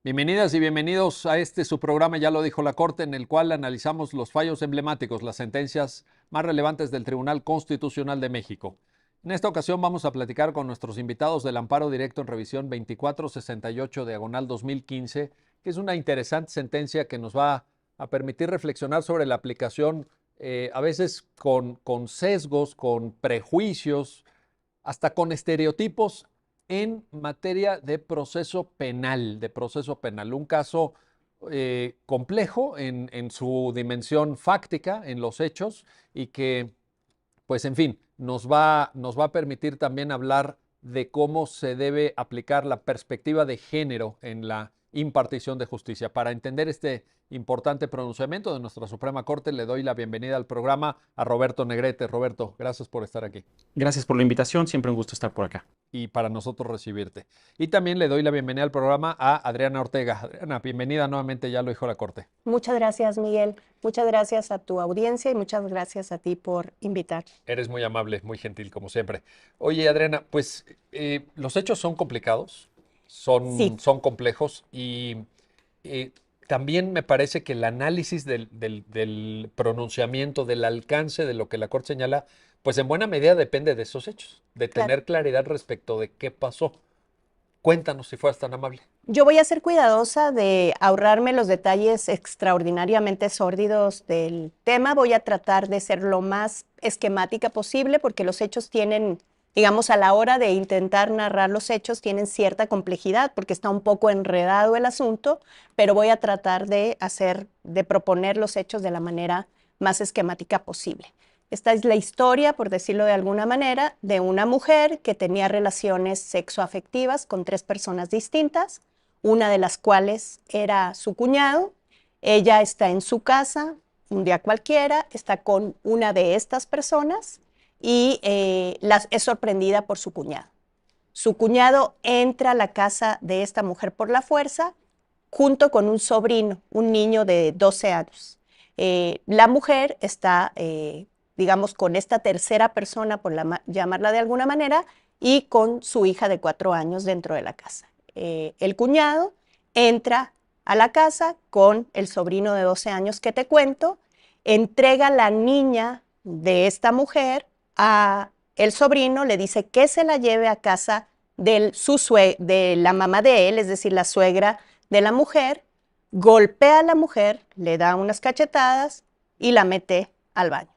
Bienvenidas y bienvenidos a su programa, ya lo dijo la Corte, en el cual analizamos los fallos emblemáticos, las sentencias más relevantes del Tribunal Constitucional de México. En esta ocasión vamos a platicar con nuestros invitados del amparo directo en revisión 2468/2015, que es una interesante sentencia que nos va a permitir reflexionar sobre la aplicación, a veces con sesgos, con prejuicios, hasta con estereotipos en materia de proceso penal, Un caso complejo en su dimensión fáctica, en los hechos, y que, pues en fin, nos va a permitir también hablar de cómo se debe aplicar la perspectiva de género en la impartición de justicia. Para entender este importante pronunciamiento de nuestra Suprema Corte, le doy la bienvenida al programa a Roberto Negrete. Roberto, gracias por estar aquí. Gracias por la invitación, siempre un gusto estar por acá. Y para nosotros recibirte. Y también le doy la bienvenida al programa a Adriana Ortega. Adriana, bienvenida nuevamente, ya lo dijo la Corte. Muchas gracias, Miguel. Muchas gracias a tu audiencia y muchas gracias a ti por invitar. Eres muy amable, muy gentil, como siempre. Oye, Adriana, pues los hechos son complicados, son complejos y también me parece que el análisis del pronunciamiento, del alcance de lo que la Corte señala, pues en buena medida depende de esos hechos, de tener claridad respecto de qué pasó. Cuéntanos si fueras tan amable. Yo voy a ser cuidadosa de ahorrarme los detalles extraordinariamente sórdidos del tema. Voy a tratar de ser lo más esquemática posible porque los hechos tienen, digamos, a la hora de intentar narrar los hechos, tienen cierta complejidad porque está un poco enredado el asunto, pero voy a tratar de proponer los hechos de la manera más esquemática posible. Esta es la historia, por decirlo de alguna manera, de una mujer que tenía relaciones sexoafectivas con 3 personas distintas, una de las cuales era su cuñado. Ella está en su casa un día cualquiera, está con una de estas personas y es sorprendida por su cuñado. Su cuñado entra a la casa de esta mujer por la fuerza junto con un sobrino, un niño de 12 años. La mujer está digamos, con esta tercera persona, por llamarla de alguna manera, y con su hija de 4 años dentro de la casa. El cuñado entra a la casa con el sobrino de 12 años que te cuento, entrega la niña de esta mujer a el sobrino, le dice que se la lleve a casa de la mamá de él, es decir, la suegra de la mujer, golpea a la mujer, le da unas cachetadas y la mete al baño.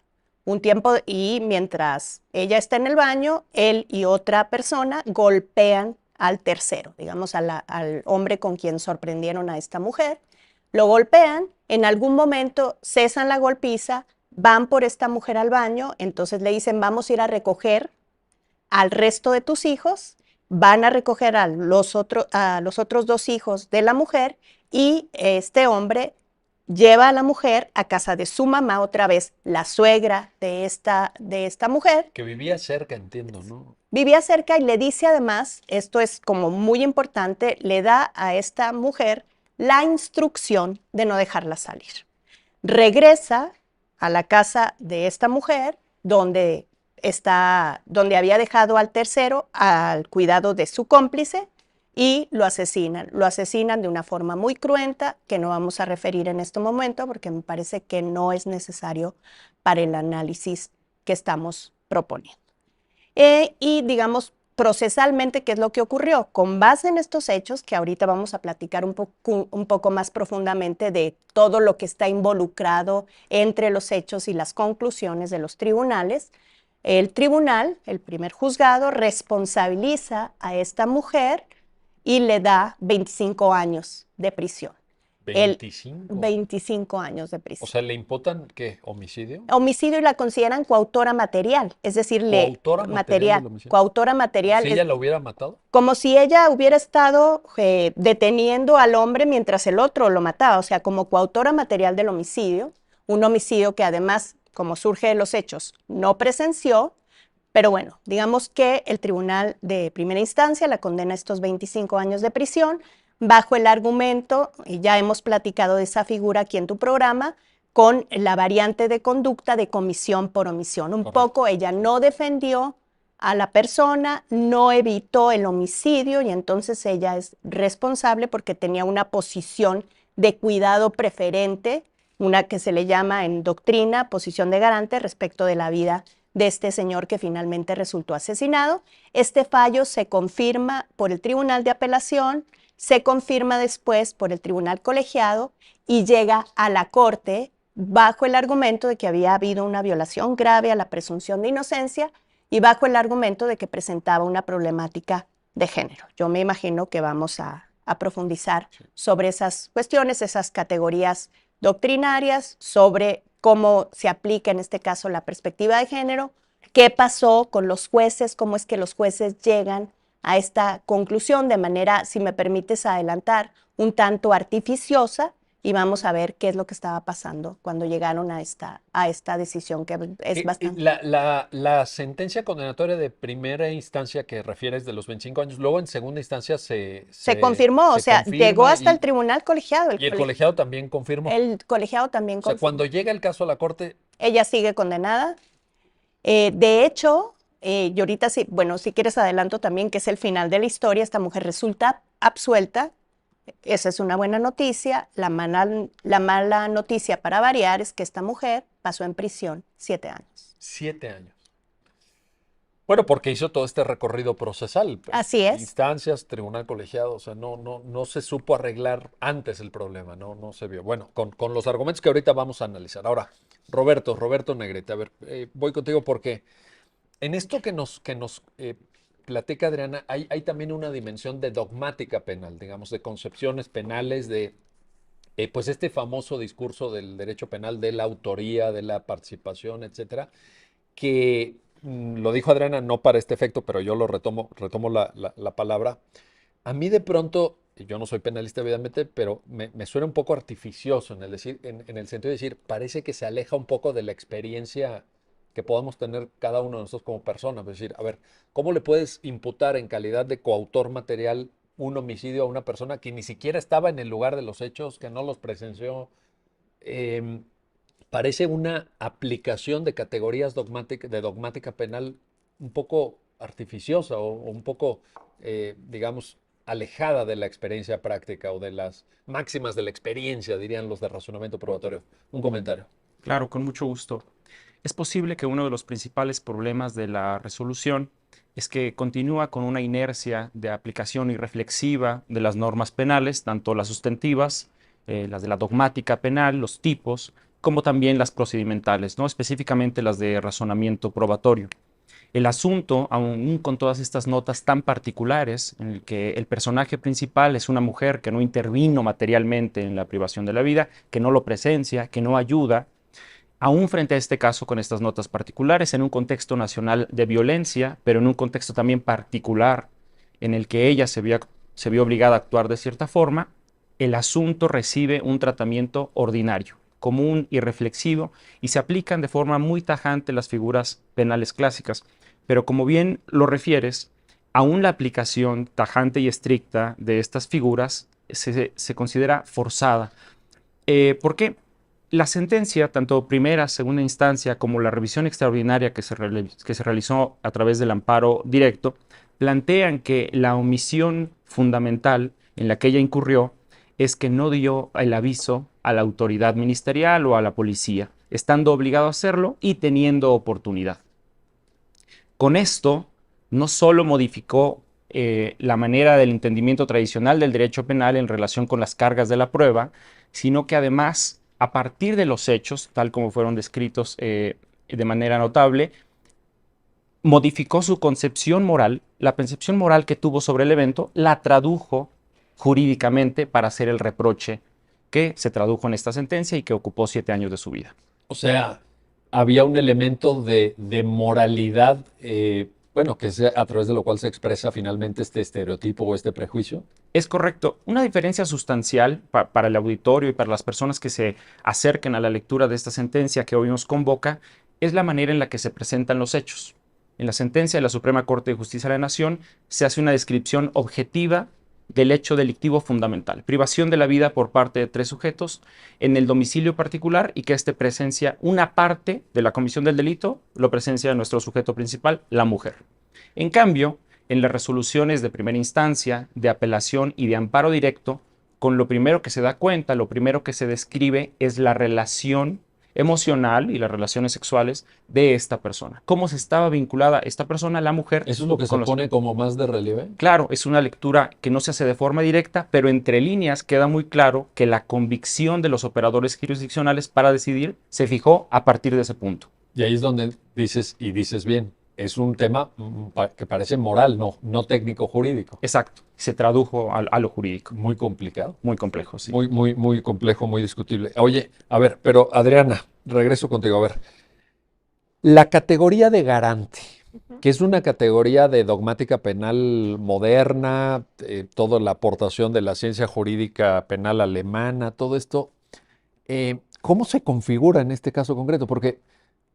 Un tiempo, y mientras ella está en el baño, él y otra persona golpean al tercero, digamos al hombre con quien sorprendieron a esta mujer. Lo golpean, en algún momento cesan la golpiza, van por esta mujer al baño, entonces le dicen vamos a ir a recoger al resto de tus hijos, van a recoger a los otros 2 hijos de la mujer y este hombre lleva a la mujer a casa de su mamá, otra vez la suegra de esta mujer. Que vivía cerca, entiendo, ¿no? Vivía cerca y le dice además, esto es como muy importante, le da a esta mujer la instrucción de no dejarla salir. Regresa a la casa de esta mujer donde había dejado al tercero al cuidado de su cómplice, y lo asesinan de una forma muy cruenta que no vamos a referir en este momento porque me parece que no es necesario para el análisis que estamos proponiendo. Y digamos procesalmente, ¿qué es lo que ocurrió? Con base en estos hechos, que ahorita vamos a platicar un poco más profundamente de todo lo que está involucrado entre los hechos y las conclusiones de los tribunales, el tribunal, el primer juzgado, responsabiliza a esta mujer y le da 25 años de prisión. 25 años de prisión. O sea, ¿le imputan qué? ¿Homicidio? Homicidio, y la consideran coautora material, es decir, coautora material. ¿Si ella la hubiera matado? Como si ella hubiera estado deteniendo al hombre mientras el otro lo mataba, o sea, como coautora material del homicidio, un homicidio que además, como surge de los hechos, no presenció. Pero bueno, digamos que el tribunal de primera instancia la condena a estos 25 años de prisión bajo el argumento, y ya hemos platicado de esa figura aquí en tu programa, con la variante de conducta de comisión por omisión. Un poco ella no defendió a la persona, no evitó el homicidio y entonces ella es responsable porque tenía una posición de cuidado preferente, una que se le llama en doctrina posición de garante respecto de la vida de este señor que finalmente resultó asesinado. Este fallo se confirma por el Tribunal de Apelación, se confirma después por el Tribunal Colegiado y llega a la Corte bajo el argumento de que había habido una violación grave a la presunción de inocencia y bajo el argumento de que presentaba una problemática de género. Yo me imagino que vamos a profundizar sobre esas cuestiones, esas categorías doctrinarias, sobre cómo se aplica en este caso la perspectiva de género, qué pasó con los jueces, cómo es que los jueces llegan a esta conclusión de manera, si me permites adelantar, un tanto artificiosa, y vamos a ver qué es lo que estaba pasando cuando llegaron a esta decisión que es bastante... La sentencia condenatoria de primera instancia que refieres de los 25 años, luego en segunda instancia se confirmó, o sea, llegó hasta el tribunal colegiado. Y el colegiado también confirmó. El colegiado también confirmó. O sea, cuando llega el caso a la corte... Ella sigue condenada. De hecho, y ahorita sí, bueno, si quieres adelanto también que es el final de la historia, esta mujer resulta absuelta. Esa es una buena noticia. La mala noticia para variar es que esta mujer pasó en prisión 7 años. 7 años. Bueno, porque hizo todo este recorrido procesal. Así es. Instancias, tribunal colegiado, o sea, no se supo arreglar antes el problema, no se vio. Bueno, con los argumentos que ahorita vamos a analizar. Ahora, Roberto Negrete, a ver, voy contigo porque en esto que nos platica Adriana, hay también una dimensión de dogmática penal, digamos, de concepciones penales, de pues este famoso discurso del derecho penal, de la autoría, de la participación, etcétera, que lo dijo Adriana, no para este efecto, pero yo lo retomo la palabra. A mí de pronto, yo no soy penalista evidentemente, pero me suena un poco artificioso en el sentido de decir, parece que se aleja un poco de la experiencia que podamos tener cada uno de nosotros como personas. Es decir, a ver, ¿cómo le puedes imputar en calidad de coautor material un homicidio a una persona que ni siquiera estaba en el lugar de los hechos, que no los presenció? Parece una aplicación de categorías de dogmática penal un poco artificiosa o un poco, digamos, alejada de la experiencia práctica o de las máximas de la experiencia, dirían los de razonamiento probatorio. Un comentario. Claro, con mucho gusto. Es posible que uno de los principales problemas de la resolución es que continúa con una inercia de aplicación irreflexiva de las normas penales, tanto las sustantivas, las de la dogmática penal, los tipos, como también las procedimentales, ¿no? Específicamente las de razonamiento probatorio. El asunto, aún con todas estas notas tan particulares, en el que el personaje principal es una mujer que no intervino materialmente en la privación de la vida, que no lo presencia, que no ayuda, aún frente a este caso con estas notas particulares, en un contexto nacional de violencia, pero en un contexto también particular en el que ella se vio obligada a actuar de cierta forma, el asunto recibe un tratamiento ordinario, común y reflexivo, y se aplican de forma muy tajante las figuras penales clásicas. Pero como bien lo refieres, aún la aplicación tajante y estricta de estas figuras se considera forzada. ¿Por qué? La sentencia, tanto primera, segunda instancia, como la revisión extraordinaria que se realizó a través del amparo directo, plantean que la omisión fundamental en la que ella incurrió es que no dio el aviso a la autoridad ministerial o a la policía, estando obligado a hacerlo y teniendo oportunidad. Con esto, no solo modificó la manera del entendimiento tradicional del derecho penal en relación con las cargas de la prueba, sino que además, a partir de los hechos, tal como fueron descritos de manera notable, modificó su concepción moral, la percepción moral que tuvo sobre el evento, la tradujo jurídicamente para hacer el reproche que se tradujo en esta sentencia y que ocupó 7 años de su vida. O sea, había un elemento de moralidad, bueno, que es a través de lo cual se expresa finalmente este estereotipo o este prejuicio. Es correcto. Una diferencia sustancial para el auditorio y para las personas que se acerquen a la lectura de esta sentencia que hoy nos convoca es la manera en la que se presentan los hechos. En la sentencia de la Suprema Corte de Justicia de la Nación se hace una descripción objetiva del hecho delictivo fundamental, privación de la vida por parte de 3 sujetos en el domicilio particular y que éste presencia una parte de la comisión del delito, lo presencia nuestro sujeto principal, la mujer. En cambio, en las resoluciones de primera instancia, de apelación y de amparo directo, con lo primero que se da cuenta, lo primero que se describe es la relación emocional y las relaciones sexuales de esta persona. ¿Cómo se estaba vinculada esta persona, la mujer? ¿Eso es lo que se con los... pone como más de relieve? Claro, es una lectura que no se hace de forma directa, pero entre líneas queda muy claro que la convicción de los operadores jurisdiccionales para decidir se fijó a partir de ese punto. Y ahí es donde dices, y dices bien, es un tema que parece moral, no técnico jurídico. Exacto, se tradujo a lo jurídico. Muy complicado. Muy complejo, sí. Muy complejo, muy discutible. Oye, a ver, pero Adriana, regreso contigo. A ver, la categoría de garante, que es una categoría de dogmática penal moderna, toda la aportación de la ciencia jurídica penal alemana, todo esto, ¿cómo se configura en este caso concreto? Porque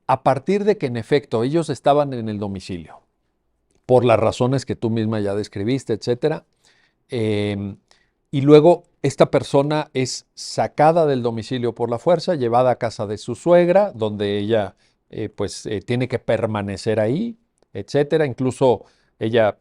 a partir de que en efecto ellos estaban en el domicilio, por las razones que tú misma ya describiste, etcétera, y luego esta persona es sacada del domicilio por la fuerza, llevada a casa de su suegra, donde ella tiene que permanecer ahí, etcétera. Incluso ella,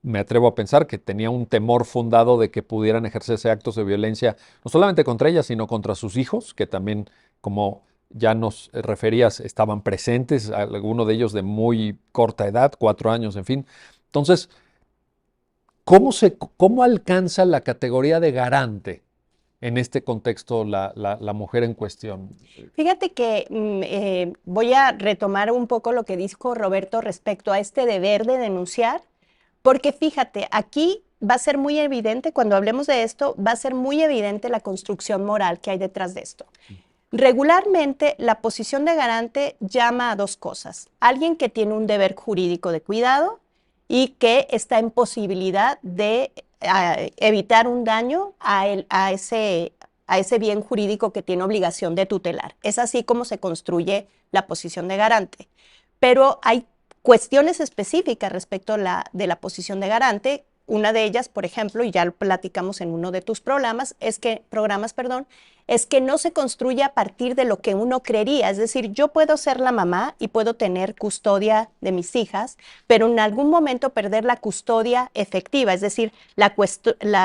me atrevo a pensar que tenía un temor fundado de que pudieran ejercerse actos de violencia, no solamente contra ella, sino contra sus hijos, que también, como ya nos referías, estaban presentes, algunos de ellos de muy corta edad, 4 años, en fin. Entonces, ¿cómo alcanza la categoría de garante en este contexto la mujer en cuestión? Fíjate que voy a retomar un poco lo que dijo Roberto respecto a este deber de denunciar, porque fíjate, aquí va a ser muy evidente, cuando hablemos de esto, va a ser muy evidente la construcción moral que hay detrás de esto. Regularmente, la posición de garante llama a 2 cosas. Alguien que tiene un deber jurídico de cuidado y que está en posibilidad de evitar un daño a ese bien jurídico que tiene obligación de tutelar. Es así como se construye la posición de garante. Pero hay cuestiones específicas respecto de la posición de garante. Una de ellas, por ejemplo, y ya lo platicamos en uno de tus programas, es que no se construye a partir de lo que uno creería. Es decir, yo puedo ser la mamá y puedo tener custodia de mis hijas, pero en algún momento perder la custodia efectiva, es decir, la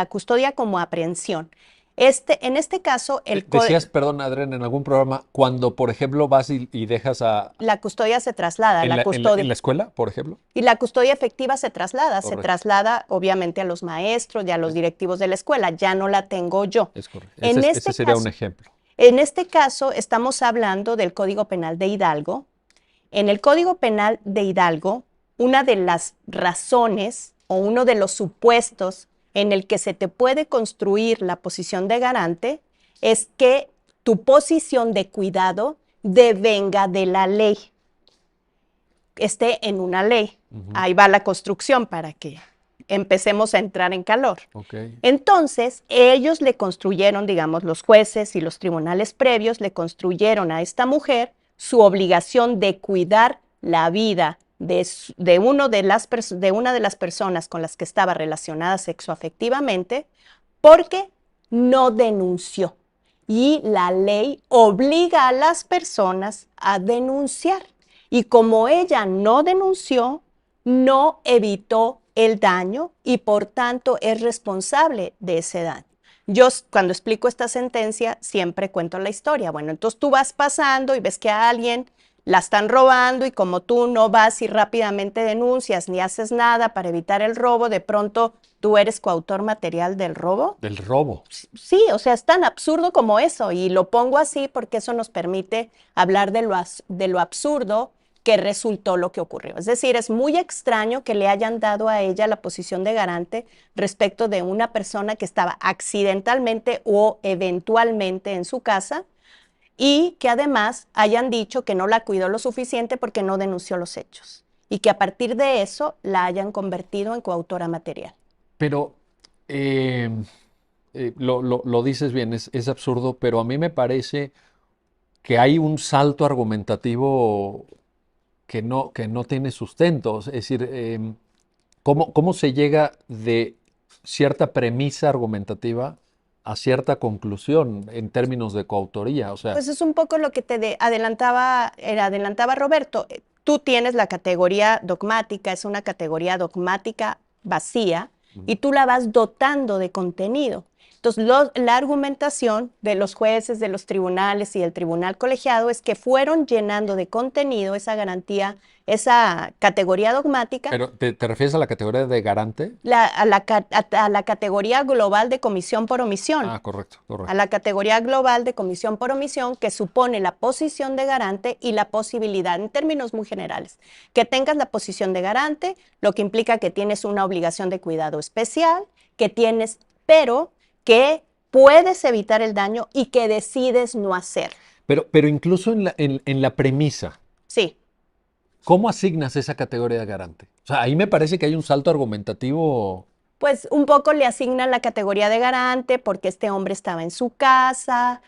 custodia como aprehensión. En este caso, Decías, perdón, Adrián, en algún programa, cuando, por ejemplo, vas y dejas la custodia se traslada, en la escuela, por ejemplo. Y la custodia efectiva se traslada, Correcto. Se traslada obviamente a los maestros y a los directivos de la escuela, ya no la tengo yo. Es correcto. Ese sería un ejemplo. En este caso estamos hablando del Código Penal de Hidalgo. En el Código Penal de Hidalgo, una de las razones o uno de los supuestos en el que se te puede construir la posición de garante es que tu posición de cuidado devenga de la ley, esté en una ley. Ahí va la construcción para que empecemos a entrar en calor. Okay. Entonces, ellos le construyeron, digamos, los jueces y los tribunales previos le construyeron a esta mujer su obligación de cuidar la vida de una de las personas con las que estaba relacionada sexoafectivamente, porque no denunció. Y la ley obliga a las personas a denunciar. Y como ella no denunció, no evitó el daño y por tanto es responsable de ese daño. Yo cuando explico esta sentencia siempre cuento la historia. Bueno, entonces tú vas pasando y ves que a alguien la están robando y como tú no vas y rápidamente denuncias ni haces nada para evitar el robo, de pronto tú eres coautor material del robo. Del robo. Sí, o sea, es tan absurdo como eso y lo pongo así porque eso nos permite hablar de lo absurdo que resultó lo que ocurrió. Es decir, es muy extraño que le hayan dado a ella la posición de garante respecto de una persona que estaba accidentalmente o eventualmente en su casa y que además hayan dicho que no la cuidó lo suficiente porque no denunció los hechos y que a partir de eso la hayan convertido en coautora material. Pero lo dices bien, es absurdo, pero a mí me parece que hay un salto argumentativo que no tiene sustento. Es decir, ¿cómo se llega de cierta premisa argumentativa a cierta conclusión en términos de coautoría? O sea, pues es un poco lo que te adelantaba Roberto. tú tienes la categoría dogmática, es una categoría dogmática vacía, y tú la vas dotando de contenido. Entonces, la argumentación de los jueces, de los tribunales y del tribunal colegiado es que fueron llenando de contenido esa garantía, esa categoría dogmática. ¿Pero te refieres a la categoría de garante? A la categoría global de comisión por omisión. Ah, correcto, correcto. A la categoría global de comisión por omisión, que supone la posición de garante y la posibilidad, en términos muy generales, que tengas la posición de garante, lo que implica que tienes una obligación de cuidado especial, pero que puedes evitar el daño y que decides no hacer. Pero incluso en la premisa, Sí. ¿cómo asignas esa categoría de garante? O sea, ahí me parece que hay un salto argumentativo. Pues un poco le asignan la categoría de garante porque este hombre estaba en su casa.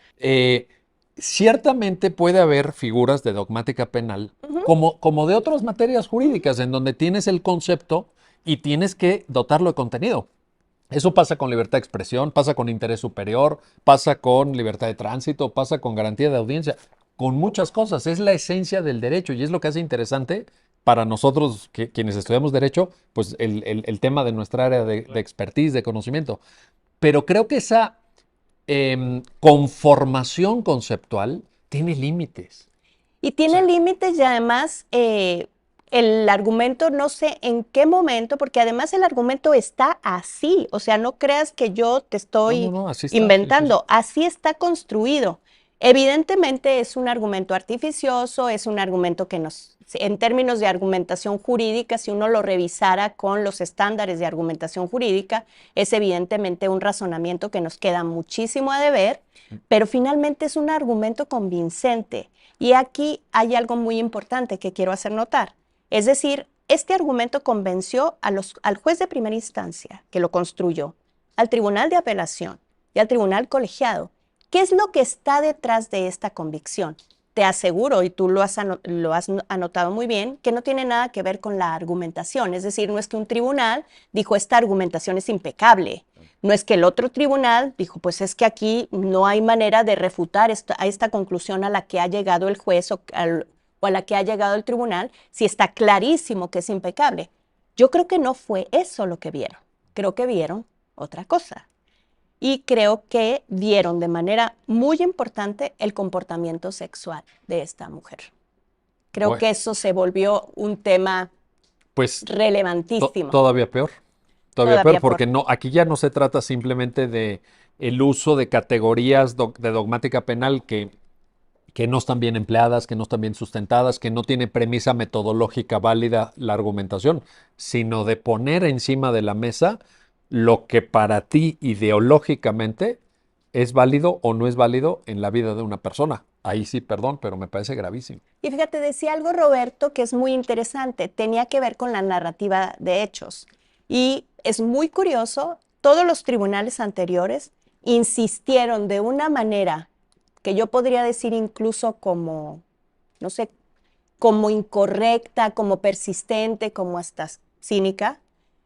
Ciertamente puede haber figuras de dogmática penal, como de otras materias jurídicas, en donde tienes el concepto y tienes que dotarlo de contenido. Eso pasa con libertad de expresión, pasa con interés superior, pasa con libertad de tránsito, pasa con garantía de audiencia, con muchas cosas. Es la esencia del derecho y es lo que hace interesante para nosotros, quienes estudiamos derecho, pues el tema de nuestra área de expertise, de conocimiento. Pero creo que esa conformación conceptual tiene límites. Y tiene límites y además el argumento, no sé en qué momento, porque además el argumento está así, o sea, no creas que yo te estoy Así está, inventando, sí. así está construido. Evidentemente es un argumento artificioso, es un argumento que en términos de argumentación jurídica, si uno lo revisara con los estándares de argumentación jurídica, es evidentemente un razonamiento que nos queda muchísimo a deber, pero finalmente es un argumento convincente. Y aquí hay algo muy importante que quiero hacer notar. Es decir, este argumento convenció al juez de primera instancia, que lo construyó, al tribunal de apelación y al tribunal colegiado. ¿Qué es lo que está detrás de esta convicción? Te aseguro, y tú lo has anotado muy bien, que no tiene nada que ver con la argumentación. Es decir, no es que un tribunal dijo esta argumentación es impecable. No es que el otro tribunal dijo, pues es que aquí no hay manera de refutar a esta conclusión a la que ha llegado el juez o a la que ha llegado el tribunal, si está clarísimo que es impecable. Yo creo que no fue eso lo que vieron. Creo que vieron otra cosa. Y creo que vieron de manera muy importante el comportamiento sexual de esta mujer. Creo que eso se volvió un tema relevantísimo. Todavía peor. Todavía peor, porque aquí ya no se trata simplemente de el uso de categorías de dogmática penal que no están bien empleadas, que no están bien sustentadas, que no tiene premisa metodológica válida la argumentación, sino de poner encima de la mesa lo que para ti ideológicamente es válido o no es válido en la vida de una persona. Ahí sí, perdón, pero me parece gravísimo. Y fíjate, decía algo Roberto que es muy interesante, tenía que ver con la narrativa de hechos. Y es muy curioso, todos los tribunales anteriores insistieron de una manera que yo podría decir incluso como, no sé, como incorrecta, como persistente, como hasta cínica,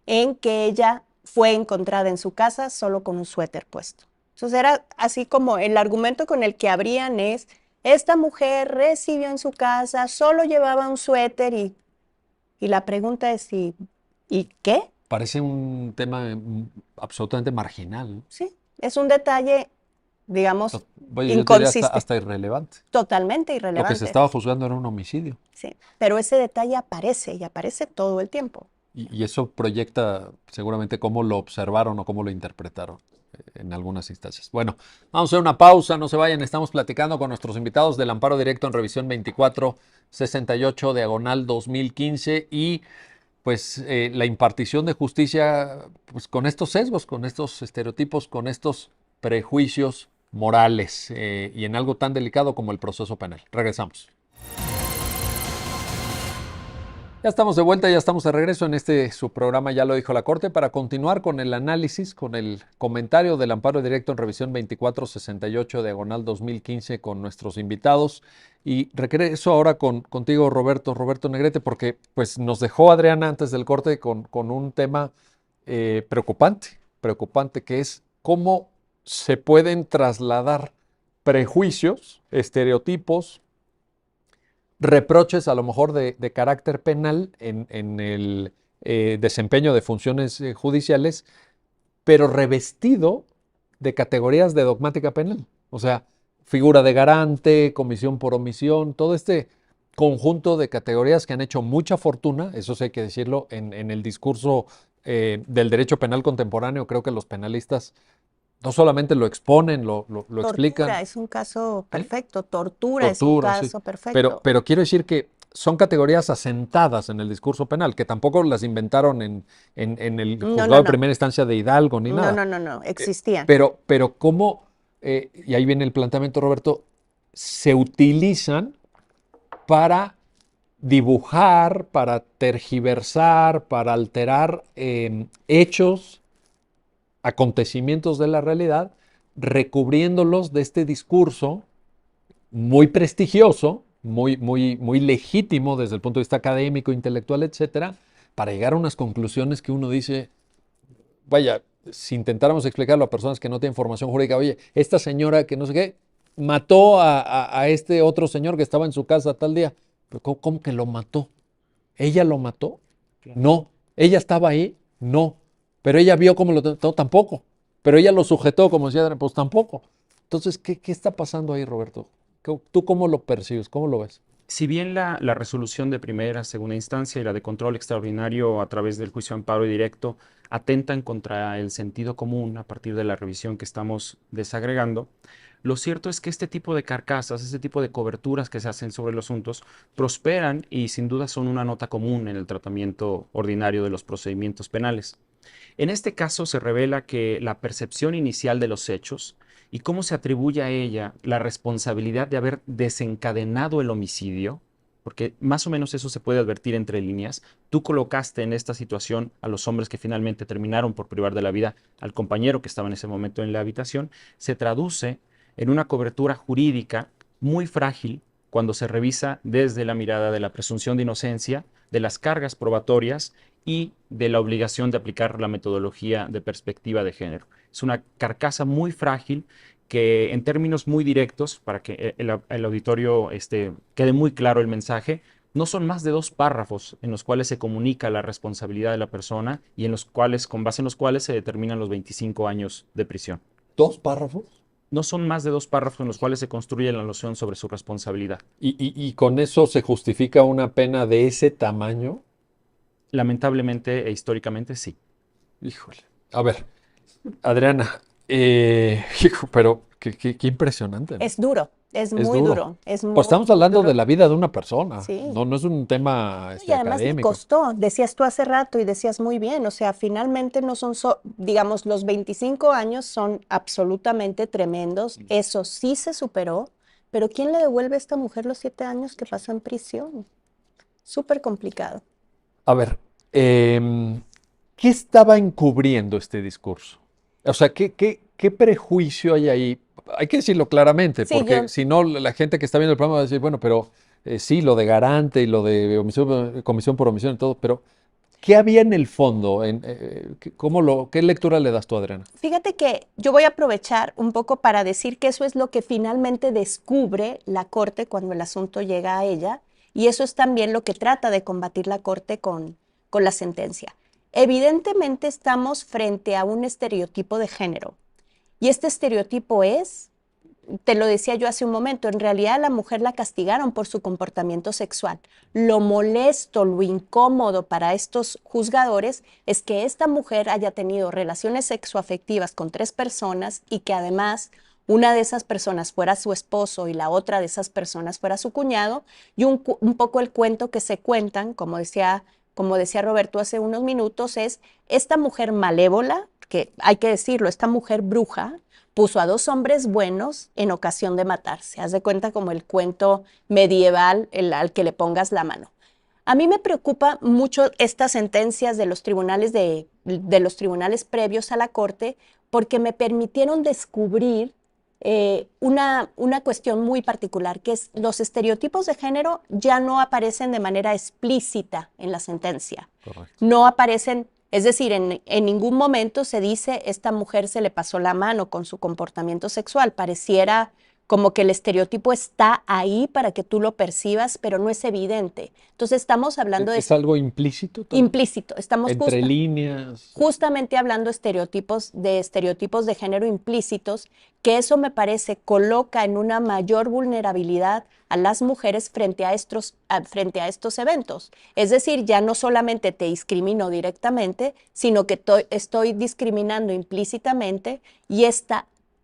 en que ella fue encontrada en su casa solo con un suéter puesto. Entonces era así como el argumento con el que abrían es, esta mujer recibió en su casa, solo llevaba un suéter y la pregunta es, ¿y qué? Parece un tema absolutamente marginal, ¿no? Sí, es un detalle, digamos, inconsistente. Hasta irrelevante. Totalmente irrelevante. Lo que se estaba juzgando era un homicidio. Sí, pero ese detalle aparece y aparece todo el tiempo. Y eso proyecta seguramente cómo lo observaron o cómo lo interpretaron en algunas instancias. Bueno, vamos a hacer una pausa, no se vayan, estamos platicando con nuestros invitados del Amparo Directo en Revisión 2468 diagonal 2015 y pues la impartición de justicia pues con estos sesgos, con estos estereotipos, con estos prejuicios morales y en algo tan delicado como el proceso penal. Regresamos. Ya estamos de vuelta, ya estamos de regreso en su programa Ya lo dijo la Corte para continuar con el análisis, con el comentario del Amparo Directo en Revisión 2468 diagonal 2015 con nuestros invitados. Y regreso ahora contigo, Roberto Negrete, porque pues nos dejó Adriana antes del corte con un tema preocupante, que es cómo se pueden trasladar prejuicios, estereotipos, reproches a lo mejor de carácter penal en el desempeño de funciones judiciales, pero revestido de categorías de dogmática penal. O sea, figura de garante, comisión por omisión, todo este conjunto de categorías que han hecho mucha fortuna, eso sí hay que decirlo, en el discurso del derecho penal contemporáneo. Creo que los penalistas no solamente lo exponen, lo explican. Tortura es un caso perfecto, tortura es un Tortura, sí. caso perfecto. Pero quiero decir que son categorías asentadas en el discurso penal, que tampoco las inventaron en el No, juzgado no, de no. primera instancia de Hidalgo ni No, nada. no, existían. Pero cómo, y ahí viene el planteamiento, Roberto, se utilizan para dibujar, para tergiversar, para alterar hechos, acontecimientos de la realidad, recubriéndolos de este discurso muy prestigioso, muy legítimo desde el punto de vista académico, intelectual, etcétera, para llegar a unas conclusiones que uno dice, vaya, si intentáramos explicarlo a personas que no tienen formación jurídica, oye, esta señora que no sé qué, mató a este otro señor que estaba en su casa tal día. Pero ¿cómo que lo mató? ¿Ella lo mató? Claro. No. ¿Ella estaba ahí? No. Pero ella vio cómo lo trató, tampoco. Pero ella lo sujetó, como decía Adrián, pues tampoco. Entonces, ¿qué está pasando ahí, Roberto? ¿Tú cómo lo percibes? ¿Cómo lo ves? Si bien la resolución de primera, segunda instancia y la de control extraordinario a través del juicio de amparo directo atentan contra el sentido común a partir de la revisión que estamos desagregando, lo cierto es que este tipo de carcasas, este tipo de coberturas que se hacen sobre los asuntos, prosperan y sin duda son una nota común en el tratamiento ordinario de los procedimientos penales. En este caso se revela que la percepción inicial de los hechos y cómo se atribuye a ella la responsabilidad de haber desencadenado el homicidio, porque más o menos eso se puede advertir entre líneas. Tú colocaste en esta situación a los hombres que finalmente terminaron por privar de la vida al compañero que estaba en ese momento en la habitación, se traduce en una cobertura jurídica muy frágil cuando se revisa desde la mirada de la presunción de inocencia, de las cargas probatorias y de la obligación de aplicar la metodología de perspectiva de género. Es una carcasa muy frágil que en términos muy directos, para que el auditorio quede muy claro el mensaje, no son más de 2 párrafos en los cuales se comunica la responsabilidad de la persona y en los cuales, con base en los cuales se determinan los 25 años de prisión. ¿2 párrafos? No son más de 2 párrafos en los cuales se construye la noción sobre su responsabilidad. ¿Y con eso se justifica una pena de ese tamaño? Lamentablemente e históricamente sí. Híjole. A ver, Adriana, pero qué impresionante, ¿no? Es duro, es Es muy duro. duro, es Pues muy estamos hablando duro. de la vida de una persona. Sí. No es un tema Y además le académico. costó, decías tú hace rato y decías muy bien, o sea, finalmente no son, digamos, los 25 años son absolutamente tremendos, eso sí se superó, pero ¿quién le devuelve a esta mujer los 7 años que pasó en prisión? Súper complicado. A ver, ¿qué estaba encubriendo este discurso? O sea, ¿qué prejuicio hay ahí? Hay que decirlo claramente, Sí, porque yo- si no, la gente que está viendo el programa va a decir, bueno, pero sí, lo de garante y lo de comisión por omisión y todo, pero ¿qué había en el fondo? ¿Qué lectura le das tú, Adriana? Fíjate que yo voy a aprovechar un poco para decir que eso es lo que finalmente descubre la Corte cuando el asunto llega a ella, y eso es también lo que trata de combatir la Corte con la sentencia. Evidentemente estamos frente a un estereotipo de género, y este estereotipo es, te lo decía yo hace un momento, en realidad a la mujer la castigaron por su comportamiento sexual. Lo molesto, lo incómodo para estos juzgadores es que esta mujer haya tenido relaciones sexoafectivas con 3 personas y que además una de esas personas fuera su esposo y la otra de esas personas fuera su cuñado, y un poco el cuento que se cuentan, como decía Roberto hace unos minutos, es esta mujer malévola, que hay que decirlo, esta mujer bruja, puso a 2 hombres buenos en ocasión de matarse. Haz de cuenta como el cuento medieval al que le pongas la mano. A mí me preocupa mucho estas sentencias de los tribunales, de los tribunales previos a la Corte, porque me permitieron descubrir una cuestión muy particular, que es los estereotipos de género ya no aparecen de manera explícita en la sentencia. Correcto. No aparecen, es decir, en ningún momento se dice esta mujer se le pasó la mano con su comportamiento sexual. Pareciera como que el estereotipo está ahí para que tú lo percibas, pero no es evidente. Entonces estamos hablando de ¿Es algo implícito también? implícito, estamos Entre líneas. justamente hablando de estereotipos de género implícitos, que eso me parece coloca en una mayor vulnerabilidad a las mujeres frente a estos eventos. Es decir, ya no solamente te discrimino directamente, sino que estoy discriminando implícitamente y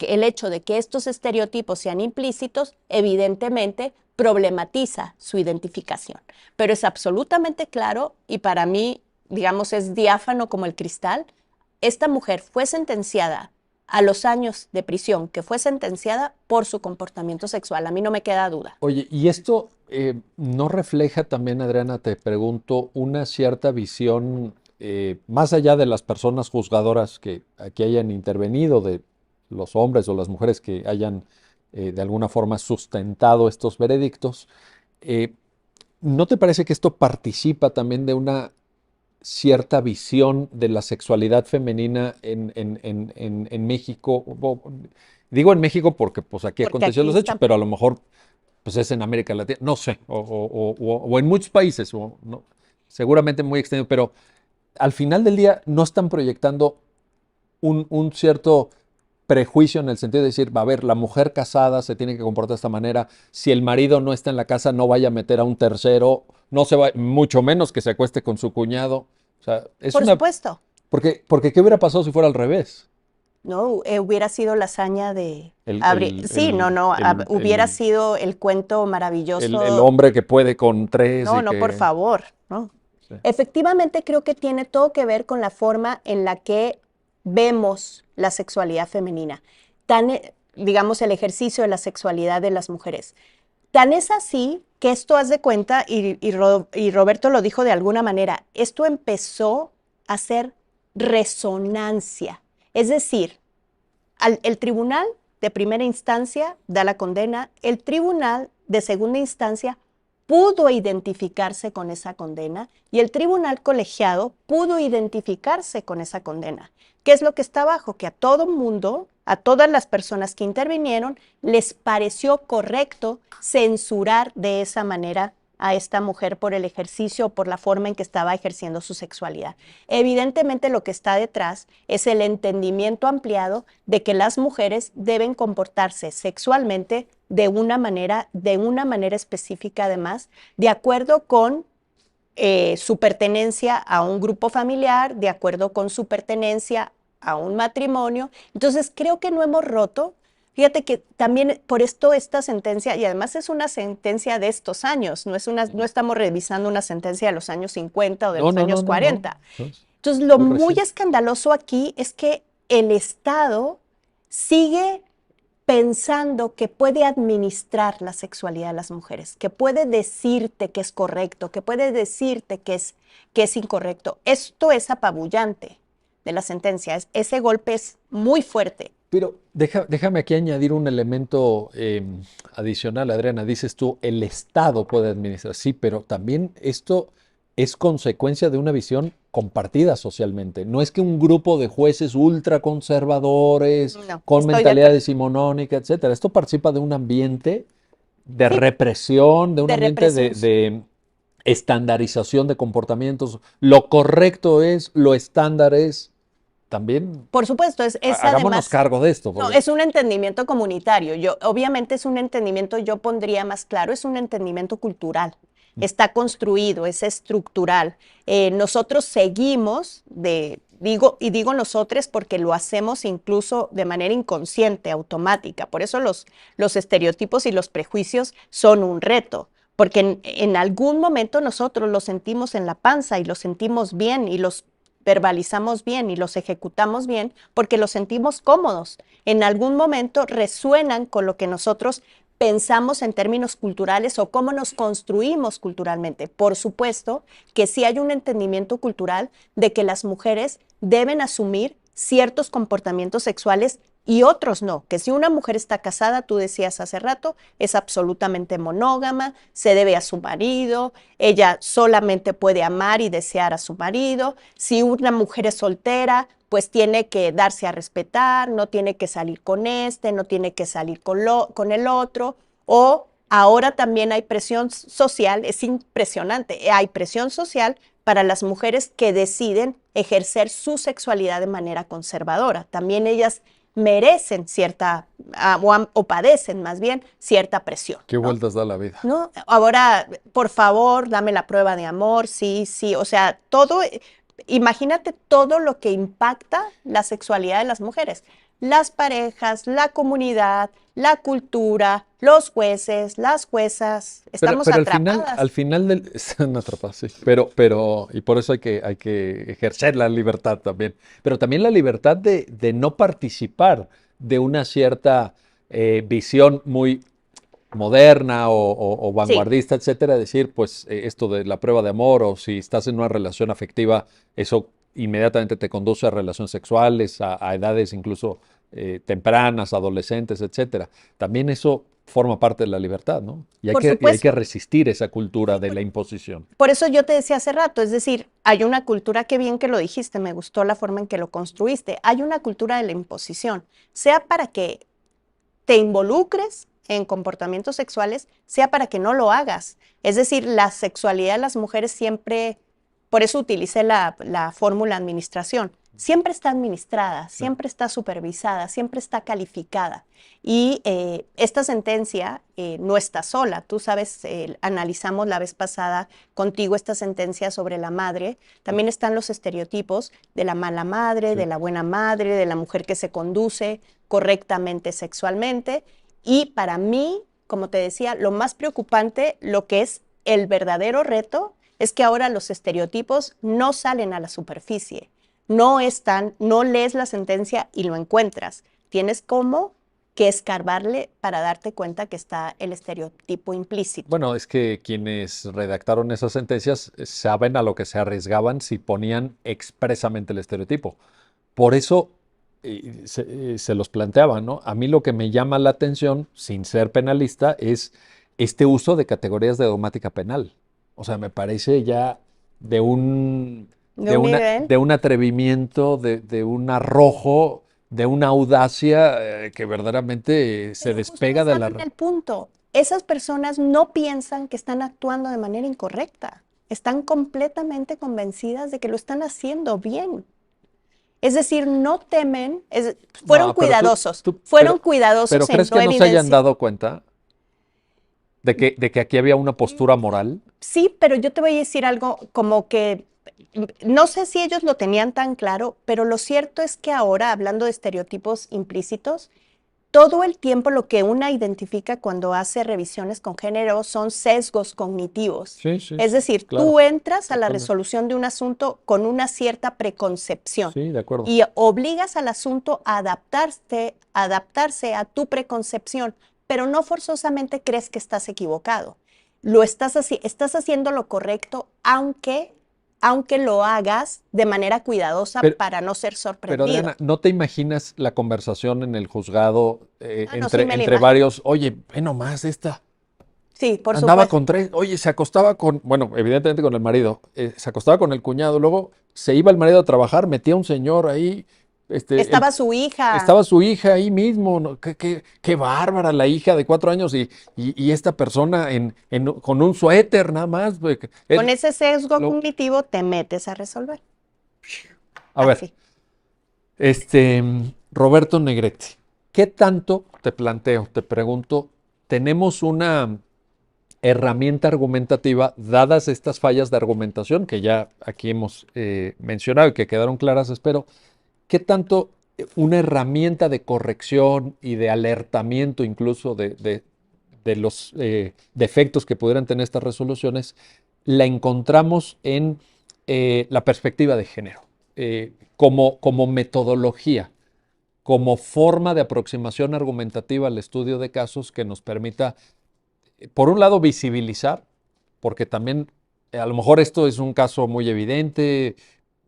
el hecho de que estos estereotipos sean implícitos, evidentemente problematiza su identificación. Pero es absolutamente claro y para mí, digamos, es diáfano como el cristal. Esta mujer fue sentenciada a los años de prisión, que fue sentenciada por su comportamiento sexual. A mí no me queda duda. Oye, ¿y esto no refleja también, Adriana, te pregunto, una cierta visión, más allá de las personas juzgadoras que aquí hayan intervenido, de los hombres o las mujeres que hayan de alguna forma sustentado estos veredictos, eh, ¿no te parece que esto participa también de una cierta visión de la sexualidad femenina en México? Digo en México porque pues aquí Porque aconteció aquí los hechos, está. pero a lo mejor pues es en América Latina, no sé, o en muchos países, no, seguramente muy extendido, pero al final del día no están proyectando un cierto prejuicio en el sentido de decir, va a ver, la mujer casada se tiene que comportar de esta manera, si el marido no está en la casa, no vaya a meter a un tercero, no se va, mucho menos que se acueste con su cuñado. O sea, es Por una... supuesto, Porque ¿qué hubiera pasado si fuera al revés? ¿no? Hubiera sido la hazaña de El, abrir. el, Sí, no, el, hubiera el, sido el cuento el maravilloso. hombre que puede con tres No, y no, por que... favor, ¿no? Sí. Efectivamente, creo que tiene todo que ver con la forma en la que vemos la sexualidad femenina, digamos, el ejercicio de la sexualidad de las mujeres. Tan es así que esto, haz de cuenta, y Roberto lo dijo de alguna manera, esto empezó a hacer resonancia. Es decir, el tribunal de primera instancia da la condena, el tribunal de segunda instancia pudo identificarse con esa condena y el tribunal colegiado pudo identificarse con esa condena. ¿Qué es lo que está abajo? Que a todo mundo, a todas las personas que intervinieron, les pareció correcto censurar de esa manera a esta mujer por el ejercicio o por la forma en que estaba ejerciendo su sexualidad. Evidentemente lo que está detrás es el entendimiento ampliado de que las mujeres deben comportarse sexualmente de una manera específica además, de acuerdo con su pertenencia a un grupo familiar, de acuerdo con su pertenencia a un matrimonio. Entonces creo que no hemos roto. Fíjate que también por esto esta sentencia, y además es una sentencia de estos años, no estamos revisando una sentencia de los años 50 o de No, los no, no, años no, no. 40. No, es Entonces, lo muy muy reciente. escandaloso aquí es que el Estado sigue pensando que puede administrar la sexualidad de las mujeres, que puede decirte que es correcto, que puede decirte que es incorrecto. Esto es apabullante de la sentencia. Ese golpe es muy fuerte. Pero déjame aquí añadir un elemento adicional, Adriana. Dices tú, el Estado puede administrar. Sí, pero también esto es consecuencia de una visión compartida socialmente. No es que un grupo de jueces ultraconservadores, No, con estoy de mentalidad acuerdo. decimonónica, etcétera. Esto participa de un ambiente de Sí, represión, de un de ambiente represión. de estandarización de comportamientos. Lo correcto es, lo estándar es. También Por supuesto, es hagámonos además, cargo de esto, no, porque es un entendimiento comunitario. Obviamente es un entendimiento, yo pondría más claro, es un entendimiento cultural. Está construido, es estructural. Nosotros seguimos digo nosotros porque lo hacemos incluso de manera inconsciente, automática. Por eso los estereotipos y los prejuicios son un reto. Porque en algún momento nosotros los sentimos en la panza y los sentimos bien y los verbalizamos bien y los ejecutamos bien porque los sentimos cómodos. En algún momento resuenan con lo que nosotros pensamos en términos culturales o cómo nos construimos culturalmente. Por supuesto que sí hay un entendimiento cultural de que las mujeres deben asumir ciertos comportamientos sexuales y otros no, que si una mujer está casada, tú decías hace rato, es absolutamente monógama, se debe a su marido, ella solamente puede amar y desear a su marido. Si una mujer es soltera, pues tiene que darse a respetar, no tiene que salir con este, no tiene que salir con el otro. O ahora también hay presión social, es impresionante, hay presión social para las mujeres que deciden ejercer su sexualidad de manera conservadora. También ellas merecen cierta, o padecen más bien, cierta presión. ¿Qué ¿no? vueltas da la vida? ¿No? Ahora, por favor, dame la prueba de amor, sí, sí, o sea, todo, imagínate todo lo que impacta la sexualidad de las mujeres. Las parejas, la comunidad, la cultura, los jueces, las juezas, estamos Pero atrapadas. al final están atrapados, sí. Y por eso hay que ejercer la libertad también. Pero también la libertad de no participar de una cierta visión muy moderna o Sí, vanguardista, etcétera, decir, pues esto de la prueba de amor o si estás en una relación afectiva, eso inmediatamente te conduce a relaciones sexuales, a edades incluso tempranas, adolescentes, etcétera. También eso forma parte de la libertad, ¿no? por Y hay que supuesto. resistir esa cultura Sí, de la imposición. por eso yo te decía hace rato, es decir, hay una cultura, qué bien que lo dijiste, me gustó la forma en que lo construiste, hay una cultura de la imposición, sea para que te involucres en comportamientos sexuales, sea para que no lo hagas. Es decir, la sexualidad de las mujeres siempre, por eso utilicé la fórmula administración, siempre está administrada, siempre está supervisada, siempre está calificada. Y esta sentencia no está sola. Tú sabes, analizamos la vez pasada contigo esta sentencia sobre la madre. También están los estereotipos de la mala madre, Sí. de la buena madre, de la mujer que se conduce correctamente sexualmente. Y para mí, como te decía, lo más preocupante, lo que es el verdadero reto, es que ahora los estereotipos no salen a la superficie, no están, no lees la sentencia y lo encuentras. Tienes como que escarbarle para darte cuenta que está el estereotipo implícito. Bueno, es que quienes redactaron esas sentencias saben a lo que se arriesgaban si ponían expresamente el estereotipo. Por eso se los planteaba, ¿no? A mí lo que me llama la atención, sin ser penalista, es este uso de categorías de dogmática penal. O sea, me parece ya de De un nivel. de un atrevimiento, de un arrojo, de una audacia que verdaderamente se Pero justo despega has de dado la... en el punto. Esas personas no piensan que están actuando de manera incorrecta. Están completamente convencidas de que lo están haciendo bien. Es decir, no temen, fueron No, pero cuidadosos, pero, fueron cuidadosos en ¿crees no que no se hayan evidenciar. dado cuenta de que aquí había una postura moral? Sí, pero yo te voy a decir algo como que no sé si ellos lo tenían tan claro, pero lo cierto es que ahora, hablando de estereotipos implícitos, todo el tiempo lo que una identifica cuando hace revisiones con género son sesgos cognitivos. Sí, sí, Es sí, decir, claro, tú entras a la totalmente. resolución de un asunto con una cierta preconcepción Sí, de acuerdo. y obligas al asunto a adaptarse a tu preconcepción, pero no forzosamente crees que estás equivocado. Estás haciendo lo correcto, aunque lo hagas de manera cuidadosa Pero, para no ser pero sorprendido. Adriana, ¿no te imaginas la conversación en el juzgado Ah, no, sí me la entre imagino. varios? Oye, ve nomás esta. Sí, por Andaba supuesto. con tres, oye, se acostaba con, bueno, evidentemente con el marido, se acostaba con el cuñado, luego se iba el marido a trabajar, metía a un señor ahí, Estaba su hija. estaba su hija ahí mismo, ¿no? Qué bárbara la hija de 4 años y esta persona con un suéter nada más. Con ese sesgo Lo- cognitivo te metes a resolver. a ver, Así. Roberto Negretti, ¿qué tanto, te planteo, te pregunto, tenemos una herramienta argumentativa, dadas estas fallas de argumentación que ya aquí hemos mencionado y que quedaron claras, espero, qué tanto una herramienta de corrección y de alertamiento incluso de los defectos que pudieran tener estas resoluciones, la encontramos en la perspectiva de género, como metodología, como forma de aproximación argumentativa al estudio de casos que nos permita por un lado, visibilizar, porque también a lo mejor esto es un caso muy evidente,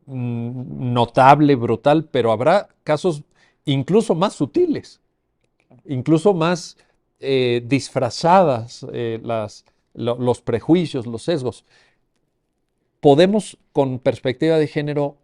notable, brutal, pero habrá casos incluso más sutiles, incluso más disfrazadas los prejuicios, los sesgos. ¿Podemos, con perspectiva de género,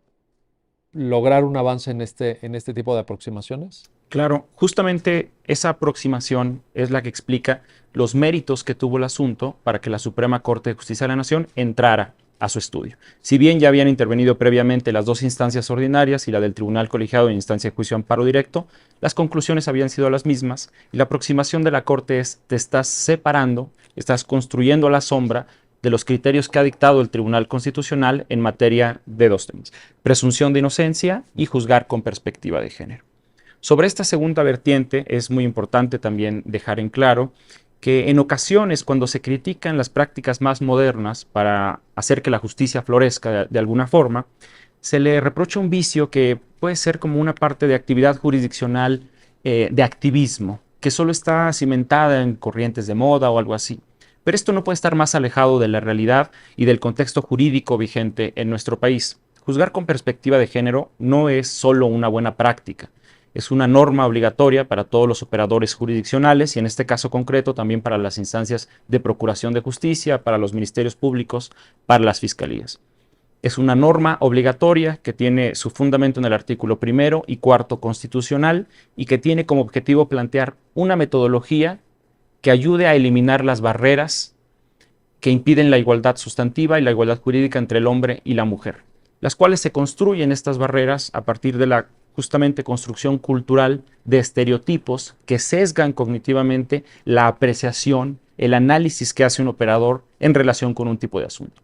lograr un avance en este tipo de aproximaciones? Claro, justamente esa aproximación es la que explica los méritos que tuvo el asunto para que la Suprema Corte de Justicia de la Nación entrara a su estudio. Si bien ya habían intervenido previamente las dos instancias ordinarias y la del Tribunal Colegiado en instancia de juicio amparo directo, las conclusiones habían sido las mismas y la aproximación de la Corte es: te estás separando, estás construyendo a la sombra de los criterios que ha dictado el Tribunal Constitucional en materia de dos temas: presunción de inocencia y juzgar con perspectiva de género. Sobre esta segunda vertiente es muy importante también dejar en claro que en ocasiones, cuando se critican las prácticas más modernas para hacer que la justicia florezca de alguna forma, se le reprocha un vicio que puede ser como una parte de actividad jurisdiccional, de activismo, que solo está cimentada en corrientes de moda o algo así. Pero esto no puede estar más alejado de la realidad y del contexto jurídico vigente en nuestro país. Juzgar con perspectiva de género no es solo una buena práctica. Es una norma obligatoria para todos los operadores jurisdiccionales y en este caso concreto también para las instancias de procuración de justicia, para los ministerios públicos, para las fiscalías. Es una norma obligatoria que tiene su fundamento en el artículo 1 y 4 constitucional y que tiene como objetivo plantear una metodología que ayude a eliminar las barreras que impiden la igualdad sustantiva y la igualdad jurídica entre el hombre y la mujer, las cuales se construyen estas barreras a partir de la justamente construcción cultural de estereotipos que sesgan cognitivamente la apreciación, el análisis que hace un operador en relación con un tipo de asunto,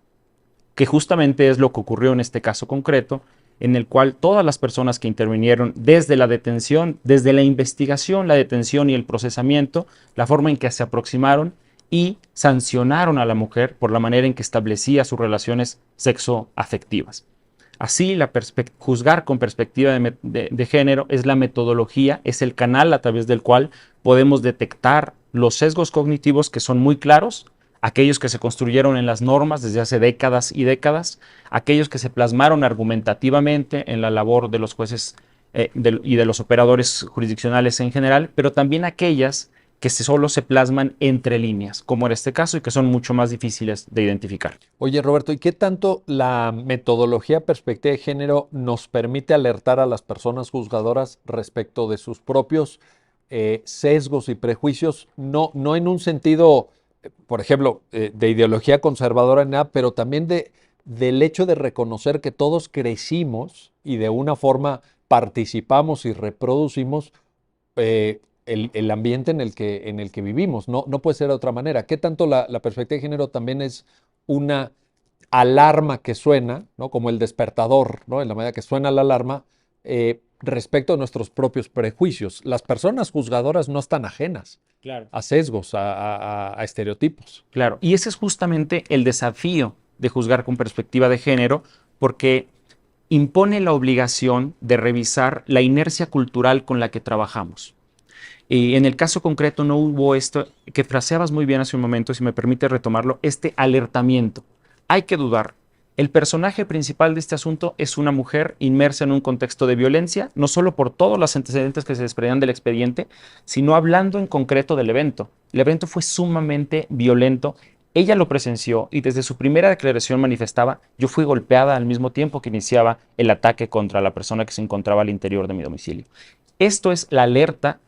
que justamente es lo que ocurrió en este caso concreto, en el cual todas las personas que intervinieron desde la detención, desde la investigación, la detención y el procesamiento, la forma en que se aproximaron y sancionaron a la mujer por la manera en que establecía sus relaciones sexoafectivas. Así, juzgar con perspectiva de género es la metodología, es el canal a través del cual podemos detectar los sesgos cognitivos que son muy claros, aquellos que se construyeron en las normas desde hace décadas y décadas, aquellos que se plasmaron argumentativamente en la labor de los jueces y de los operadores jurisdiccionales en general, pero también aquellas que solo se plasman entre líneas, como en este caso, y que son mucho más difíciles de identificar. Oye, Roberto, ¿y qué tanto la metodología perspectiva de género nos permite alertar a las personas juzgadoras respecto de sus propios sesgos y prejuicios? No en un sentido, por ejemplo, de ideología conservadora ni nada, pero también del hecho de reconocer que todos crecimos y de una forma participamos y reproducimos el ambiente en el que vivimos. No puede ser de otra manera. ¿Qué tanto la perspectiva de género también es una alarma que suena, ¿no? Como el despertador, ¿no? En la medida que suena la alarma, respecto a nuestros propios prejuicios? Las personas juzgadoras no están ajenas a sesgos, a estereotipos. Claro, y ese es justamente el desafío de juzgar con perspectiva de género, porque impone la obligación de revisar la inercia cultural con la que trabajamos. Y en el caso concreto no hubo esto que fraseabas muy bien hace un momento, si me permite retomarlo, este alertamiento. Hay que dudar. El personaje principal de este asunto es una mujer inmersa en un contexto de violencia, no solo por todos los antecedentes que se desprendían del expediente, sino hablando en concreto del evento. El evento fue sumamente violento. Ella lo presenció y desde su primera declaración manifestaba: yo fui golpeada al mismo tiempo que iniciaba el ataque contra la persona que se encontraba al interior de mi domicilio. Esto es la alerta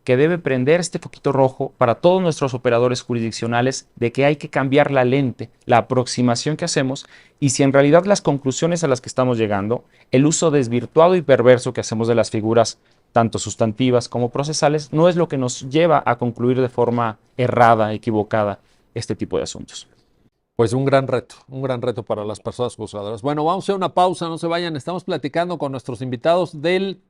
que debe prender este foquito rojo para todos nuestros operadores jurisdiccionales de que hay que cambiar la lente, la aproximación que hacemos, y si en realidad las conclusiones a las que estamos llegando, el uso desvirtuado y perverso que hacemos de las figuras tanto sustantivas como procesales, no es lo que nos lleva a concluir de forma errada, equivocada, este tipo de asuntos. Pues un gran reto para las personas juzgadoras. Bueno, vamos a hacer una pausa, no se vayan, estamos platicando con nuestros invitados del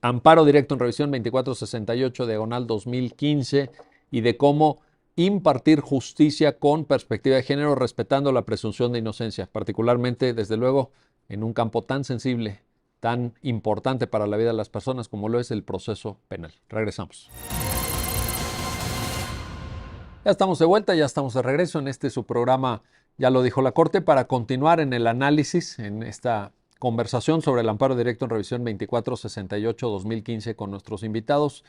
Amparo Directo en Revisión 2468, diagonal 2015, y de cómo impartir justicia con perspectiva de género, respetando la presunción de inocencia, particularmente, desde luego, en un campo tan sensible, tan importante para la vida de las personas como lo es el proceso penal. Regresamos. Ya estamos de vuelta, ya estamos de regreso en su programa Ya lo dijo la Corte, para continuar en el análisis, en esta conversación sobre el amparo directo en revisión 2468-2015 con nuestros invitados.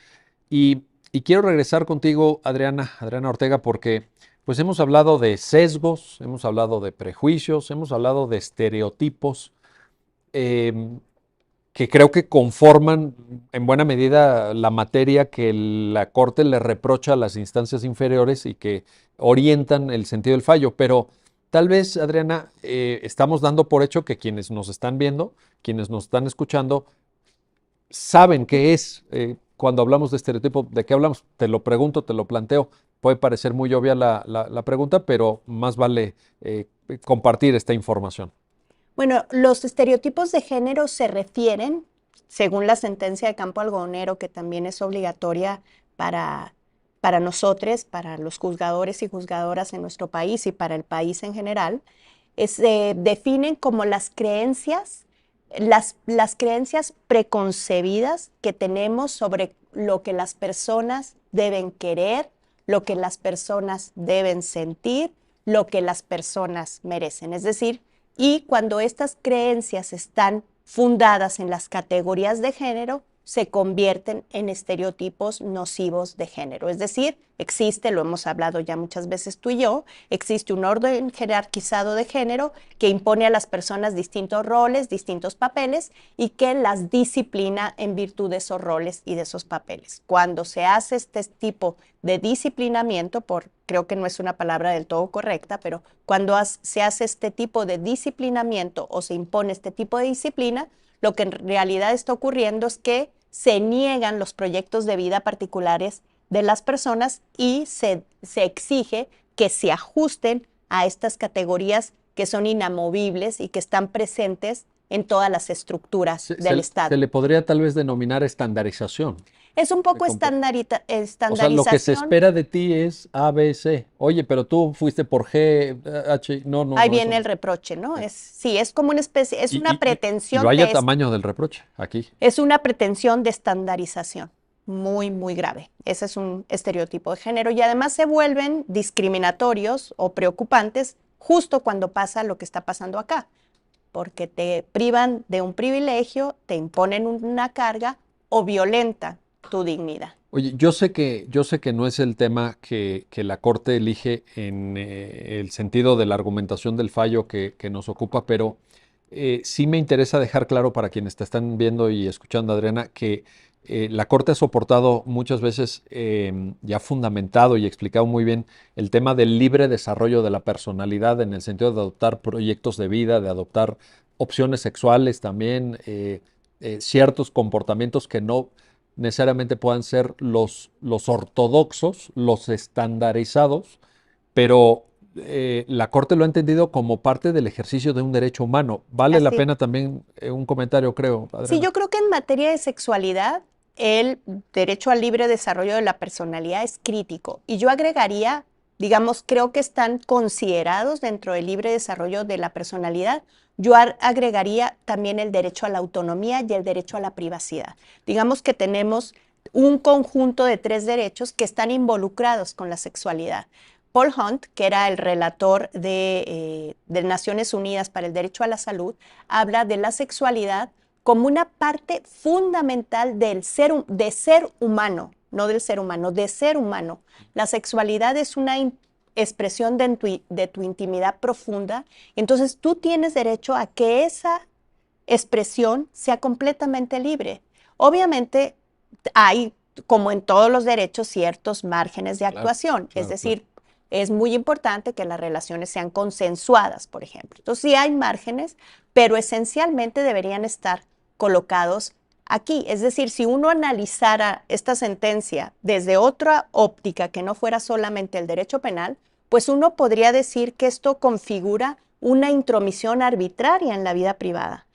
Y quiero regresar contigo, Adriana Ortega, porque pues hemos hablado de sesgos, hemos hablado de prejuicios, hemos hablado de estereotipos que creo que conforman en buena medida la materia que la Corte le reprocha a las instancias inferiores y que orientan el sentido del fallo. Pero tal vez, Adriana, estamos dando por hecho que quienes nos están viendo, quienes nos están escuchando, saben qué es. Cuando hablamos de estereotipo, ¿de qué hablamos? Te lo pregunto, te lo planteo. Puede parecer muy obvia la pregunta, pero más vale compartir esta información. Bueno, los estereotipos de género se refieren, según la sentencia de Campo Algodonero, que también es obligatoria para nosotros, para los juzgadores y juzgadoras en nuestro país y para el país en general, se definen como las creencias preconcebidas que tenemos sobre lo que las personas deben querer, lo que las personas deben sentir, lo que las personas merecen. Es decir, y cuando estas creencias están fundadas en las categorías de género, se convierten en estereotipos nocivos de género. Es decir, existe, lo hemos hablado ya muchas veces tú y yo, existe un orden jerarquizado de género que impone a las personas distintos roles, distintos papeles y que las disciplina en virtud de esos roles y de esos papeles. Cuando se hace este tipo de disciplinamiento, creo que no es una palabra del todo correcta, pero cuando se hace este tipo de disciplinamiento o se impone este tipo de disciplina, lo que en realidad está ocurriendo es que se niegan los proyectos de vida particulares de las personas y se exige que se ajusten a estas categorías que son inamovibles y que están presentes en todas las estructuras del Estado. Se le podría tal vez denominar estandarización. Es un poco estandarización. O sea, lo que se espera de ti es A, B, C. Oye, pero tú fuiste por G, H, no. Ahí viene el reproche, ¿no? Sí, es como una especie, es una pretensión. Y vaya tamaño del reproche aquí. Es una pretensión de estandarización muy, muy grave. Ese es un estereotipo de género y además se vuelven discriminatorios o preocupantes justo cuando pasa lo que está pasando acá, porque te privan de un privilegio, te imponen una carga o violentan tu dignidad. Oye, yo sé que no es el tema que la Corte elige en el sentido de la argumentación del fallo que nos ocupa, pero sí me interesa dejar claro para quienes te están viendo y escuchando, Adriana, que la Corte ha soportado muchas veces, ya fundamentado y explicado muy bien el tema del libre desarrollo de la personalidad en el sentido de adoptar proyectos de vida, de adoptar opciones sexuales también, ciertos comportamientos que no necesariamente puedan ser los ortodoxos, los estandarizados, pero la Corte lo ha entendido como parte del ejercicio de un derecho humano. Vale la pena también un comentario, creo, Adriana. Sí, yo creo que en materia de sexualidad, el derecho al libre desarrollo de la personalidad es crítico. Y yo agregaría, digamos, creo que están considerados dentro del libre desarrollo de la personalidad. Yo agregaría también el derecho a la autonomía y el derecho a la privacidad. Digamos que tenemos un conjunto de 3 derechos que están involucrados con la sexualidad. Paul Hunt, que era el relator de Naciones Unidas para el Derecho a la Salud, habla de la sexualidad como una parte fundamental de ser humano, no del ser humano, de ser humano. La sexualidad es una expresión de tu intimidad profunda, entonces tú tienes derecho a que esa expresión sea completamente libre. Obviamente hay, como en todos los derechos, ciertos márgenes de actuación, es decir, es muy importante que las relaciones sean consensuadas, por ejemplo. Entonces sí hay márgenes, pero esencialmente deberían estar colocados aquí. Es decir, si uno analizara esta sentencia desde otra óptica que no fuera solamente el derecho penal, pues uno podría decir que esto configura una intromisión arbitraria en la vida privada.